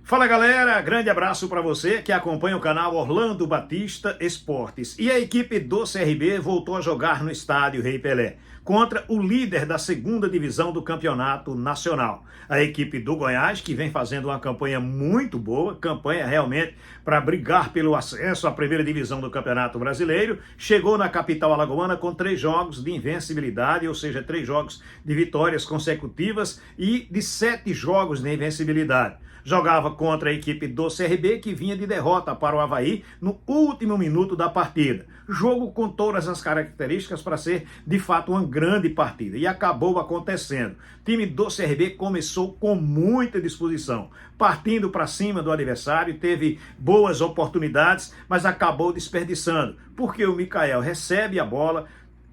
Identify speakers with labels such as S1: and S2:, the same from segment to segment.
S1: Fala galera, grande abraço para você que acompanha o canal Orlando Batista Esportes. E a equipe do CRB voltou a jogar no estádio Rei Pelé, contra o líder da segunda divisão do campeonato nacional. A equipe do Goiás, que vem fazendo uma campanha muito boa, campanha realmente para brigar pelo acesso à primeira divisão do Campeonato Brasileiro, chegou na capital alagoana com 3 jogos de invencibilidade, ou seja, 3 jogos de vitórias consecutivas e de 7 jogos de invencibilidade. Jogava contra a equipe do CRB, que vinha de derrota para o Avaí no último minuto da partida. Jogo com todas as características para ser, de fato, uma grande partida. E acabou acontecendo. O time do CRB começou com muita disposição, partindo para cima do adversário, teve boas oportunidades, mas acabou desperdiçando, porque o Mikael recebe a bola,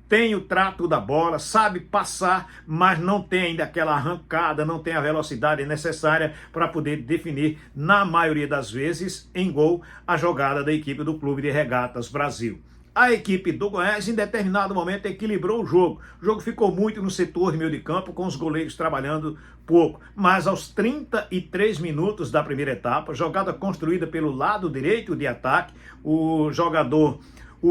S1: tem o trato da bola, sabe passar, mas não tem ainda aquela arrancada, não tem a velocidade necessária para poder definir, na maioria das vezes, em gol, a jogada da equipe do Clube de Regatas Brasil. A equipe do Goiás, em determinado momento, equilibrou o jogo. O jogo ficou muito no setor de meio de campo, com os goleiros trabalhando pouco. Mas aos 33 minutos da primeira etapa, jogada construída pelo lado direito de ataque, o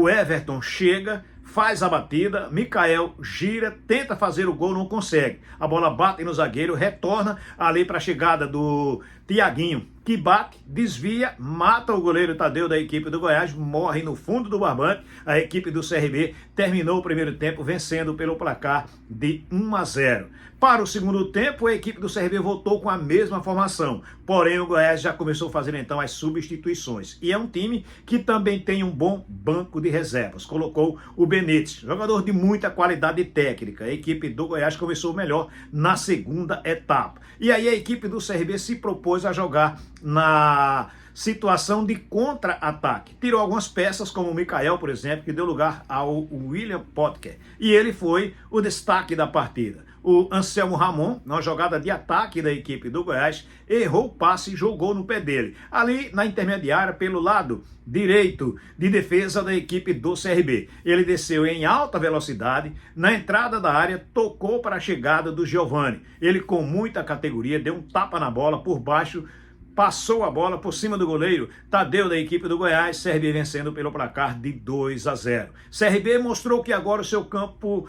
S1: Everton chega, faz a batida, Mikael gira, tenta fazer o gol, não consegue. A bola bate no zagueiro, retorna ali para a chegada do Thiaguinho, que bate, desvia, mata o goleiro Tadeu da equipe do Goiás, morre no fundo do barbante. A equipe do CRB terminou o primeiro tempo vencendo pelo placar de 1-0. Para o segundo tempo, a equipe do CRB voltou com a mesma formação, porém o Goiás já começou a fazer então as substituições. E é um time que também tem um bom banco de reservas. Colocou o Benítez, jogador de muita qualidade técnica. A equipe do Goiás começou melhor na segunda etapa. E aí a equipe do CRB se propôs a jogar na situação de contra-ataque. Tirou algumas peças, como o Mikael, por exemplo, que deu lugar ao William Potker. E ele foi o destaque da partida. O Anselmo Ramon, numa jogada de ataque da equipe do Goiás, errou o passe e jogou no pé dele. Ali na intermediária, pelo lado direito de defesa da equipe do CRB. Ele desceu em alta velocidade, na entrada da área, tocou para a chegada do Giovani. Ele, com muita categoria, deu um tapa na bola por baixo, passou a bola por cima do goleiro Tadeu da equipe do Goiás, CRB vencendo pelo placar de 2-0. CRB mostrou que agora o seu campo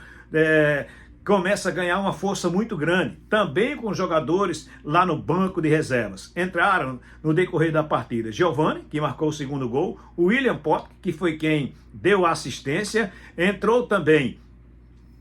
S1: começa a ganhar uma força muito grande, também com jogadores lá no banco de reservas. Entraram no decorrer da partida Giovani, que marcou o segundo gol, o William Potker, que foi quem deu a assistência, entrou também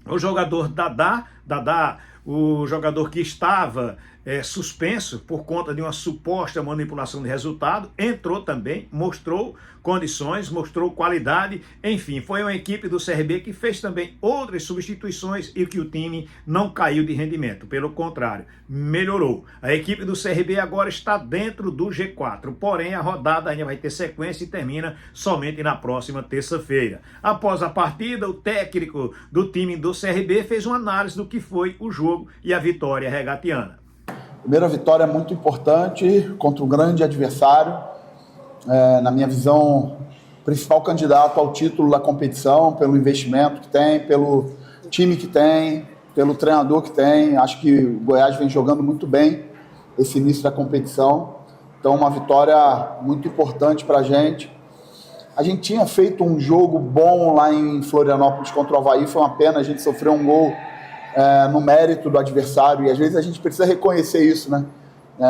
S1: o jogador Dadá, o jogador que estava suspenso por conta de uma suposta manipulação de resultado, entrou também, mostrou condições, mostrou qualidade, enfim, foi uma equipe do CRB que fez também outras substituições e que o time não caiu de rendimento, pelo contrário, melhorou. A equipe do CRB agora está dentro do G4, porém a rodada ainda vai ter sequência e termina somente na próxima terça-feira. Após a partida, o técnico do time do CRB fez uma análise do que foi o jogo e a vitória regatiana.
S2: Primeira vitória muito importante contra um grande adversário. Na minha visão, principal candidato ao título da competição, pelo investimento que tem, pelo time que tem, pelo treinador que tem. Acho que o Goiás vem jogando muito bem esse início da competição. Então, uma vitória muito importante para a gente. A gente tinha feito um jogo bom lá em Florianópolis contra o Avaí, foi uma pena, a gente sofreu um gol no mérito do adversário, e às vezes a gente precisa reconhecer isso, né?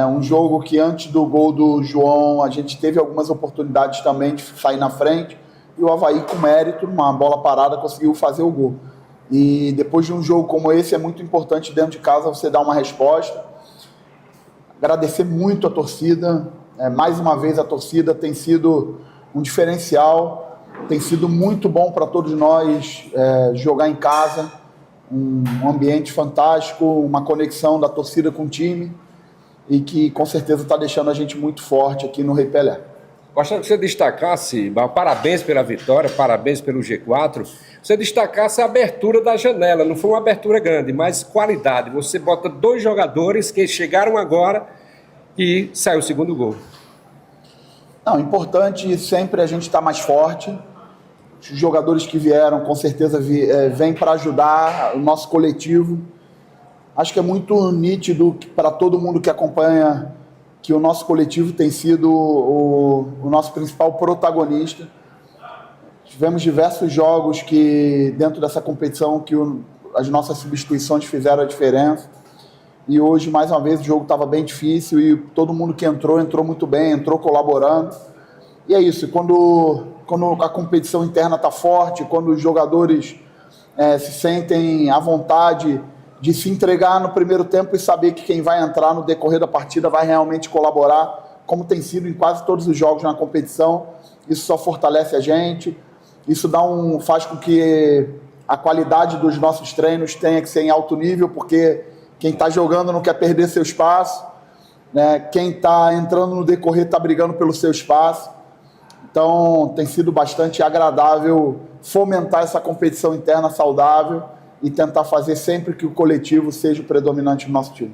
S2: Um jogo que antes do gol do João, a gente teve algumas oportunidades também de sair na frente, e o Avaí, com mérito, numa bola parada, conseguiu fazer o gol. E depois de um jogo como esse, é muito importante dentro de casa você dar uma resposta. Agradecer muito a torcida, mais uma vez a torcida tem sido um diferencial, tem sido muito bom para todos nós jogar em casa, um ambiente fantástico, uma conexão da torcida com o time e que com certeza está deixando a gente muito forte aqui no Rei Pelé.
S3: Gostaria que você destacasse, parabéns pela vitória, parabéns pelo G4, você destacasse a abertura da janela, não foi uma abertura grande, mas qualidade. Você bota 2 jogadores que chegaram agora e saiu o segundo gol.
S2: Não, importante sempre a gente estar mais forte. Os jogadores que vieram, com certeza, vêm para ajudar o nosso coletivo. Acho que é muito nítido para todo mundo que acompanha que o nosso coletivo tem sido o nosso principal protagonista. Tivemos diversos jogos que, dentro dessa competição, que as nossas substituições fizeram a diferença. E hoje, mais uma vez, o jogo estava bem difícil e todo mundo que entrou muito bem, entrou colaborando. E é isso, quando a competição interna está forte, quando os jogadores se sentem à vontade de se entregar no primeiro tempo e saber que quem vai entrar no decorrer da partida vai realmente colaborar, como tem sido em quase todos os jogos na competição, isso só fortalece a gente, isso faz com que a qualidade dos nossos treinos tenha que ser em alto nível, porque quem está jogando não quer perder seu espaço, né? Quem está entrando no decorrer está brigando pelo seu espaço. Então, tem sido bastante agradável fomentar essa competição interna saudável e tentar fazer sempre que o coletivo seja o predominante no nosso time.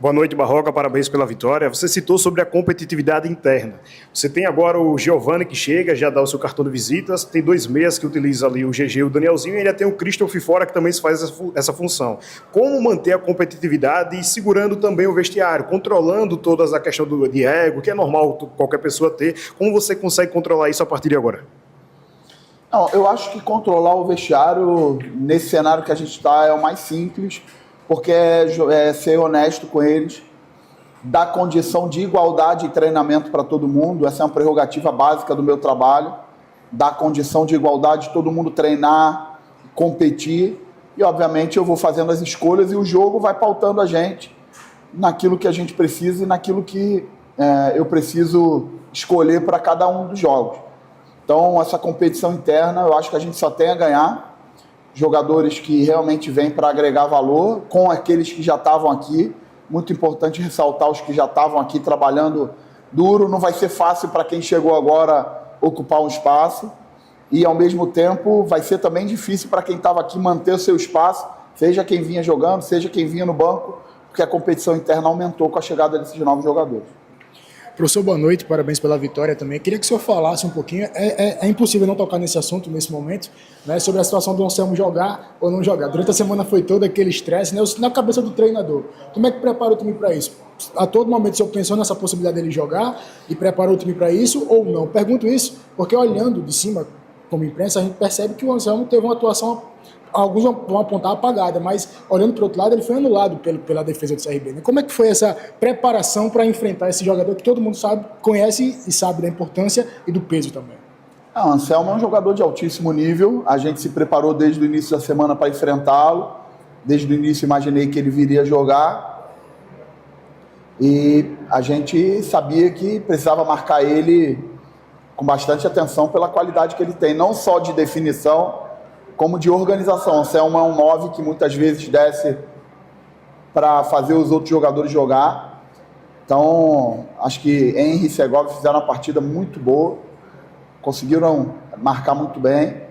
S4: Boa noite, Barroca, parabéns pela vitória. Você citou sobre a competitividade interna. Você tem agora o Giovani que chega, já dá o seu cartão de visitas, tem 2 meias que utiliza ali o GG e o Danielzinho, e ainda tem o Christoph fora que também faz essa função. Como manter a competitividade e segurando também o vestiário, controlando toda a questão de ego, que é normal qualquer pessoa ter, como você consegue controlar isso a partir de agora?
S2: Não, eu acho que controlar o vestiário, nesse cenário que a gente está, é o mais simples, porque é ser honesto com eles, dar condição de igualdade e treinamento para todo mundo. Essa é uma prerrogativa básica do meu trabalho, dar condição de igualdade de todo mundo treinar, competir, e obviamente eu vou fazendo as escolhas e o jogo vai pautando a gente naquilo que a gente precisa e naquilo que eu preciso escolher para cada um dos jogos. Então, essa competição interna, eu acho que a gente só tem a ganhar. Jogadores que realmente vêm para agregar valor, com aqueles que já estavam aqui. Muito importante ressaltar os que já estavam aqui trabalhando duro. Não vai ser fácil para quem chegou agora ocupar um espaço. E, ao mesmo tempo, vai ser também difícil para quem estava aqui manter o seu espaço, seja quem vinha jogando, seja quem vinha no banco, porque a competição interna aumentou com a chegada desses novos jogadores.
S5: Professor, boa noite, parabéns pela vitória também. Queria que o senhor falasse um pouquinho, é impossível não tocar nesse assunto nesse momento, né, sobre a situação do Anselmo jogar ou não jogar. Durante a semana foi todo aquele estresse, né, na cabeça do treinador. Como é que prepara o time para isso? A todo momento o senhor pensou nessa possibilidade dele jogar e preparou o time para isso ou não? Pergunto isso porque olhando de cima, como imprensa, a gente percebe que o Anselmo teve uma atuação, alguns vão apontar apagada, mas olhando para o outro lado, ele foi anulado pela defesa do CRB. Né? Como é que foi essa preparação para enfrentar esse jogador que todo mundo sabe, conhece e sabe da importância e do peso também?
S2: O Anselmo é um jogador de altíssimo nível, a gente se preparou desde o início da semana para enfrentá-lo, desde o início imaginei que ele viria jogar e a gente sabia que precisava marcar ele com bastante atenção pela qualidade que ele tem, não só de definição, como de organização. O Anselmo é um 9 que muitas vezes desce para fazer os outros jogadores jogar. Então, acho que Henry e Segovia fizeram uma partida muito boa, conseguiram marcar muito bem.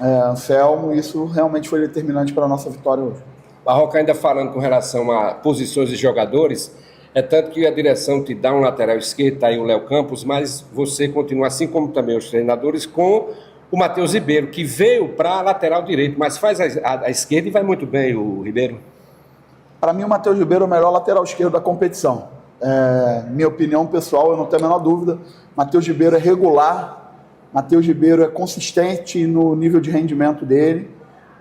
S2: Anselmo, isso realmente foi determinante para a nossa vitória hoje.
S3: Barroca, ainda falando com relação a posições de jogadores, é tanto que a direção te dá um lateral esquerdo, está aí o Léo Campos, mas você continua, assim como também os treinadores, com o Matheus Ribeiro, que veio para a lateral direito, mas faz a esquerda e vai muito bem o Ribeiro.
S2: Para mim, o Matheus Ribeiro é o melhor lateral esquerdo da competição. Minha opinião pessoal, eu não tenho a menor dúvida. Matheus Ribeiro é regular, Matheus Ribeiro é consistente no nível de rendimento dele.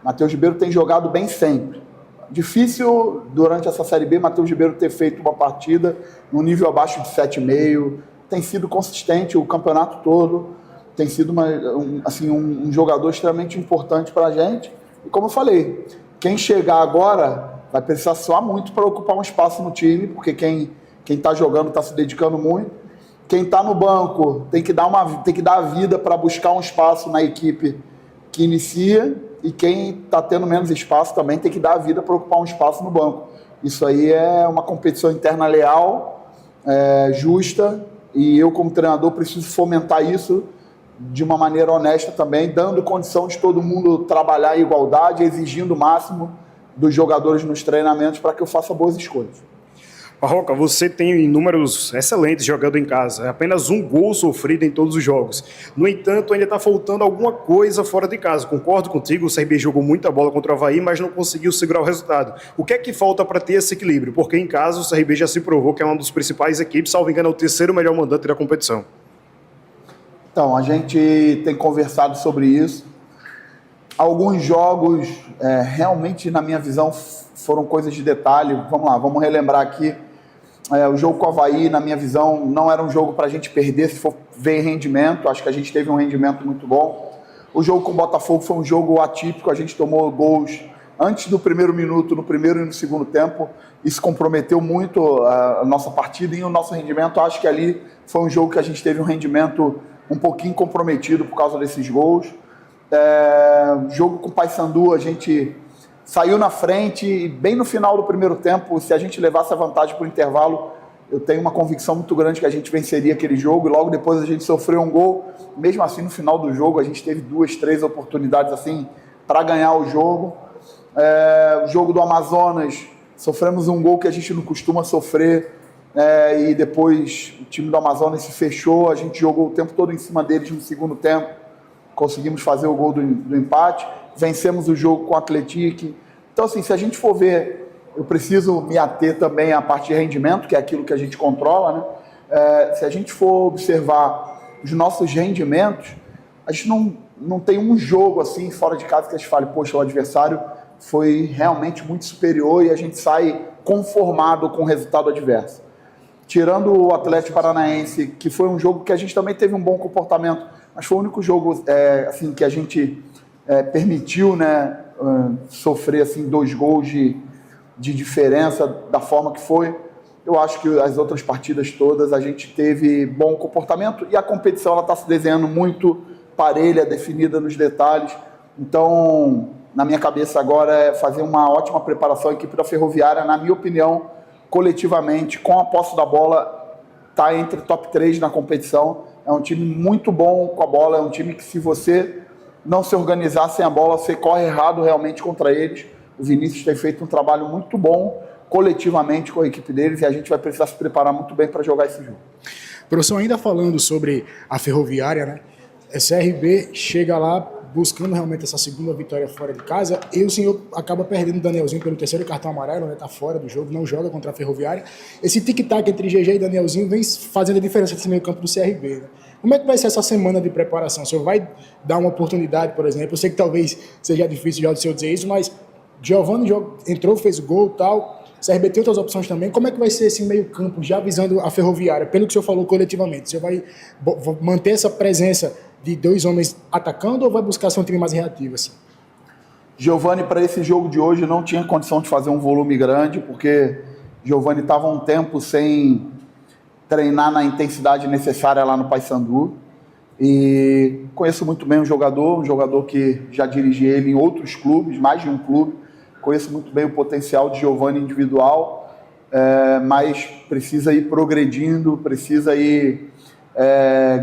S2: Matheus Ribeiro tem jogado bem sempre. Difícil, durante essa Série B, Matheus Ribeiro ter feito uma partida no nível abaixo de 7,5. Tem sido consistente o campeonato todo. Tem sido um jogador extremamente importante para a gente. E como eu falei, quem chegar agora vai precisar suar muito para ocupar um espaço no time, porque quem está jogando está se dedicando muito. Quem está no banco tem que dar a vida para buscar um espaço na equipe que inicia, e quem está tendo menos espaço também tem que dar a vida para ocupar um espaço no banco. Isso aí é uma competição interna leal, justa, e eu como treinador preciso fomentar isso de uma maneira honesta também, dando condição de todo mundo trabalhar em igualdade, exigindo o máximo dos jogadores nos treinamentos para que eu faça boas escolhas.
S4: Barroca, você tem números excelentes jogando em casa, é apenas um gol sofrido em todos os jogos. No entanto, ainda está faltando alguma coisa fora de casa. Concordo contigo, o CRB jogou muita bola contra o Avaí, mas não conseguiu segurar o resultado. O que é que falta para ter esse equilíbrio? Porque em casa o CRB já se provou que é uma das principais equipes, salvo engano, é o terceiro melhor mandante da competição.
S2: Então, a gente tem conversado sobre isso. Alguns jogos, realmente, na minha visão, foram coisas de detalhe. Vamos lá, vamos relembrar aqui. O jogo com o Avaí, na minha visão, não era um jogo para a gente perder, se for ver rendimento. Acho que a gente teve um rendimento muito bom. O jogo com o Botafogo foi um jogo atípico, a gente tomou gols antes do primeiro minuto, no primeiro e no segundo tempo. Isso comprometeu muito a nossa partida e o nosso rendimento. Acho que ali foi um jogo que a gente teve um rendimento um pouquinho comprometido por causa desses gols. Jogo com o Paysandu, a gente saiu na frente e bem no final do primeiro tempo, se a gente levasse a vantagem para o intervalo, eu tenho uma convicção muito grande que a gente venceria aquele jogo, e logo depois a gente sofreu um gol. Mesmo assim, no final do jogo, a gente teve 2, 3 oportunidades assim para ganhar o jogo. O jogo do Amazonas, sofremos um gol que a gente não costuma sofrer, e depois o time do Amazonas se fechou, a gente jogou o tempo todo em cima deles no segundo tempo, conseguimos fazer o gol do empate, vencemos o jogo com o Atlético. Então, assim, se a gente for ver, eu preciso me ater também à parte de rendimento, que é aquilo que a gente controla, né? Se a gente for observar os nossos rendimentos, a gente não tem um jogo assim fora de casa que a gente fale, poxa, o adversário foi realmente muito superior e a gente sai conformado com o resultado adverso. Tirando o Atlético Paranaense, que foi um jogo que a gente também teve um bom comportamento, mas foi o único jogo assim, que a gente permitiu, né, sofrer assim, 2 gols de diferença da forma que foi. Eu acho que as outras partidas todas a gente teve bom comportamento e a competição está se desenhando muito parelha, definida nos detalhes. Então, na minha cabeça agora é fazer uma ótima preparação. A equipe da Ferroviária, na minha opinião, coletivamente, com a posse da bola, está entre top 3 na competição. É um time muito bom com a bola, é um time que, se você não se organizar sem a bola, você corre errado realmente contra eles. O Vinícius tem feito um trabalho muito bom coletivamente com a equipe deles e a gente vai precisar se preparar muito bem para jogar esse jogo.
S5: Professor, ainda falando sobre a Ferroviária, né? A CRB chega lá buscando realmente essa segunda vitória fora de casa, e o senhor acaba perdendo o Danielzinho pelo 3º cartão amarelo, né? Tá fora do jogo, não joga contra a Ferroviária. Esse tic-tac entre GG e Danielzinho vem fazendo a diferença nesse meio campo do CRB, né? Como é que vai ser essa semana de preparação? O senhor vai dar uma oportunidade, por exemplo? Eu sei que talvez seja difícil já do senhor dizer isso, mas Giovani entrou, fez gol e tal. O CRB tem outras opções também. Como é que vai ser esse meio campo, já visando a Ferroviária? Pelo que o senhor falou coletivamente, o senhor vai manter essa presença de 2 homens atacando ou vai buscar ser um time mais reativo? Assim?
S2: Giovani, para esse jogo de hoje, não tinha condição de fazer um volume grande, porque Giovani estava um tempo sem treinar na intensidade necessária lá no Paysandu. E conheço muito bem um jogador que já dirigi ele em outros clubes, mais de um clube. Conheço muito bem o potencial de Giovani individual, mas precisa ir progredindo, precisa ir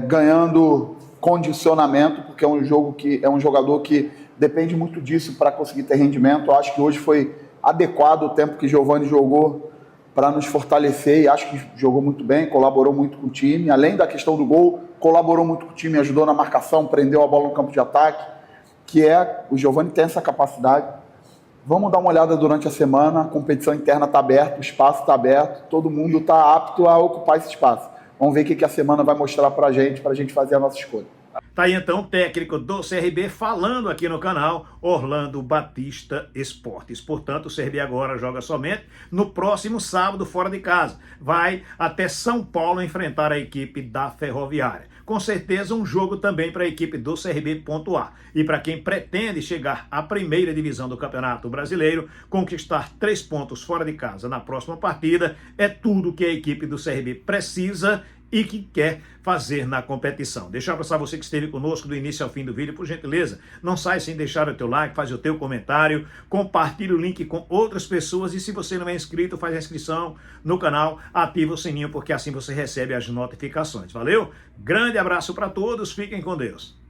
S2: ganhando condicionamento, porque é um jogador que depende muito disso para conseguir ter rendimento. Eu acho que hoje foi adequado o tempo que Giovani jogou para nos fortalecer, e acho que jogou muito bem, colaborou muito com o time. Além da questão do gol, colaborou muito com o time, ajudou na marcação, prendeu a bola no campo de ataque, o Giovani tem essa capacidade. Vamos dar uma olhada durante a semana, a competição interna está aberta, o espaço está aberto, todo mundo está apto a ocupar esse espaço. Vamos ver o que a semana vai mostrar para a gente fazer a nossa escolha.
S1: Tá aí então o técnico do CRB falando aqui no canal, Orlando Batista Esportes. Portanto, o CRB agora joga somente no próximo sábado fora de casa. Vai até São Paulo enfrentar a equipe da Ferroviária. Com certeza um jogo também para a equipe do CRB pontuar. E para quem pretende chegar à primeira divisão do Campeonato Brasileiro, conquistar 3 pontos fora de casa na próxima partida é tudo que a equipe do CRB precisa e que quer fazer na competição. Deixar para você que esteve conosco do início ao fim do vídeo, por gentileza, não sai sem deixar o teu like, faz o teu comentário, compartilhe o link com outras pessoas e se você não é inscrito, faz a inscrição no canal, ativa o sininho porque assim você recebe as notificações. Valeu? Grande abraço para todos, fiquem com Deus.